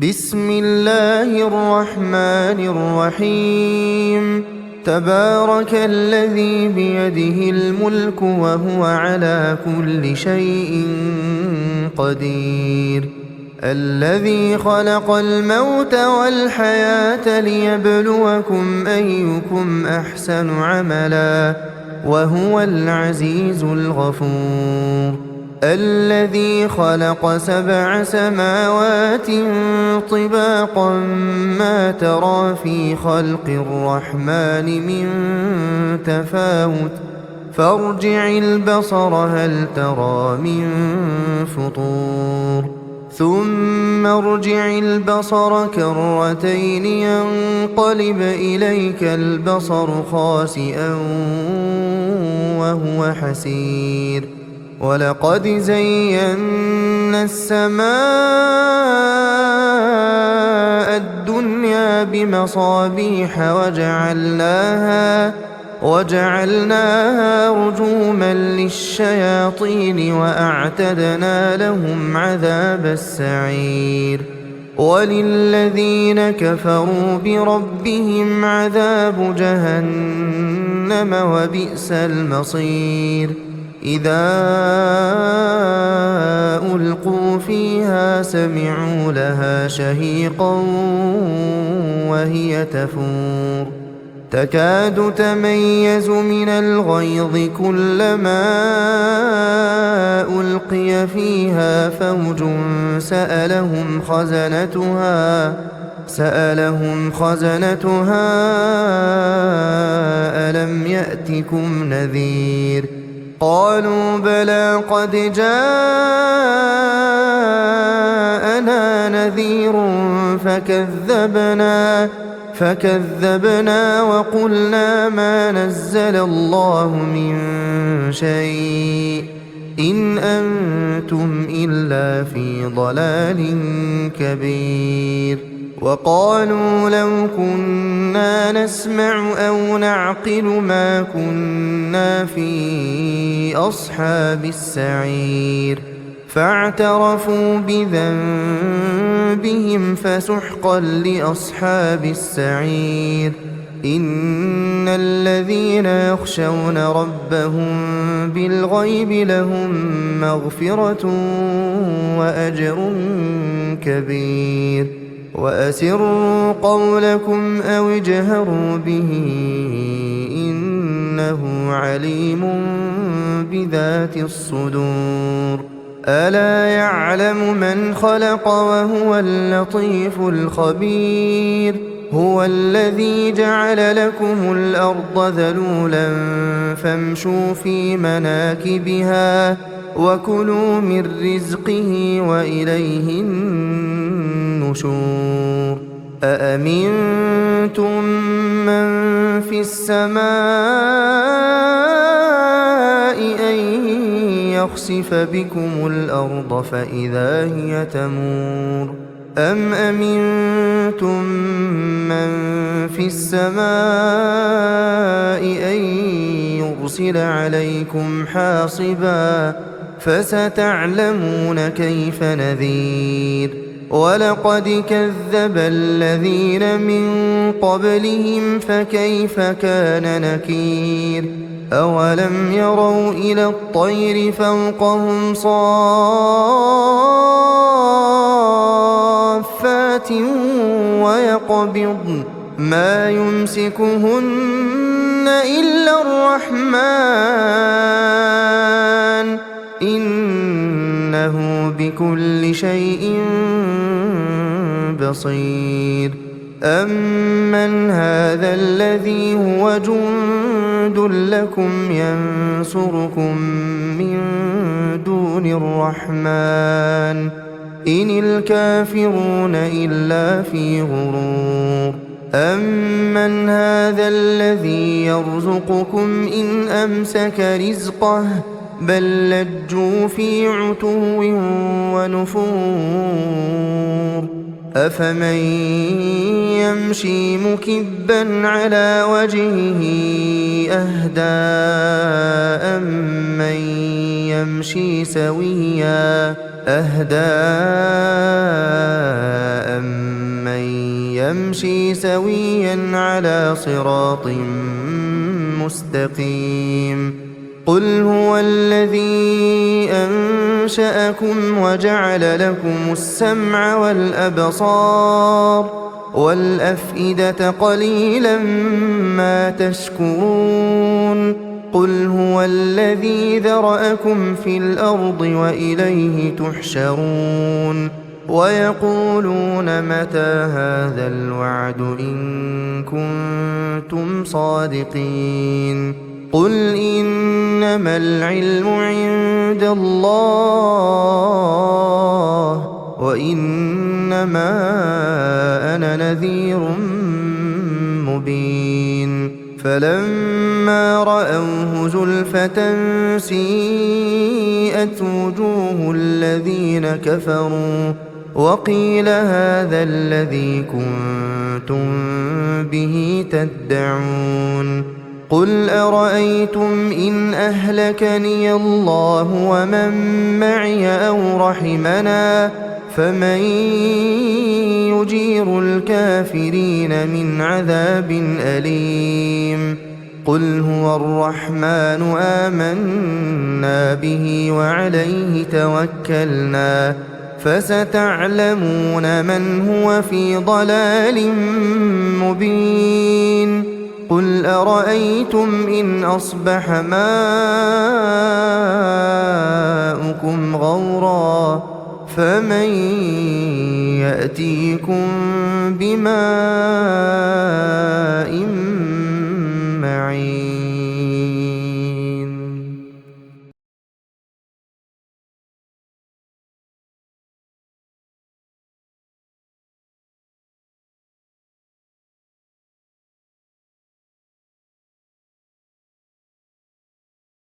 بسم الله الرحمن الرحيم. تبارك الذي بيده الملك وهو على كل شيء قدير. الذي خلق الموت والحياة ليبلوكم أيكم أحسن عملا وهو العزيز الغفور. الذي خلق 7 سماوات طباقا ما ترى في خلق الرحمن من تفاوت فارجع البصر هل ترى من فطور ثم ارجع البصر كرتين ينقلب إليك البصر خاسئا وهو حسير. ولقد زينا السماء الدنيا بمصابيح وجعلناها رجوما للشياطين وأعتدنا لهم عذاب السعير. وللذين كفروا بربهم عذاب جهنم وبئس المصير. إذا ألقوا فيها سمعوا لها شهيقا وهي تفور تكاد تميز من الغيظ كلما ألقي فيها فوج سألهم خزنتها ألم يأتكم نذير قالوا بلى قد جاءنا نذير فكذبنا وقلنا ما نزل الله من شيء إن أنتم إلا في ضلال كبير. وقالوا لو كنا نسمع أو نعقل ما كنا في أصحاب السعير فاعترفوا بذنبهم فسحقا لأصحاب السعير. إن الذين يخشون ربهم بالغيب لهم مغفرة وأجر كبير. وأسروا قولكم أو اجهروا به إنه عليم بذات الصدور. ألا يعلم من خلق وهو اللطيف الخبير. هو الذي جعل لكم الأرض ذلولا فامشوا في مناكبها وكلوا من رزقه وإليه النشور. أأمنتم من في السماء أن يخسف بكم الأرض فإذا هي تمور أم أمنتم من في السماء أن يرسل عليكم حاصبا فستعلمون كيف نذير. ولقد كذب الذين من قبلهم فكيف كان نكير. أولم يروا إلى الطير فوقهم صافات ويقبضن ما يمسكهن إلا الرحمن إنه بكل شيء بصير. أمن هذا الذي هو جند لكم ينصركم من دون الرحمن إن الكافرون إلا في غرور. أمن هذا الذي يرزقكم إن أمسك رزقه بل لجوا في عتو ونفور. أفمن يمشي مكبا على وجهه أهدى أمن يمشي سويا أهدى يمشي سويا على صراط مستقيم قل هو الذي أنشأكم وجعل لكم السمع والأبصار والأفئدة قليلا ما تشكرون قل هو الذي ذرأكم في الأرض وإليه تحشرون ويقولون متى هذا الوعد إن كنتم صادقين قل إنما العلم عند الله وإنما أنا نذير مبين فلما رأوه زلفة سيئت وجوه الذين كفروا وقيل هذا الذي كنتم به تدعون قل أرأيتم إن أهلكني الله ومن معي أو رحمنا فمن يجير الكافرين من عذاب أليم قل هو الرحمن آمنا به وعليه توكلنا فستعلمون من هو في ضلال مبين قل أرأيتم إن أصبح ماؤكم غورا فمن يأتيكم بماء معين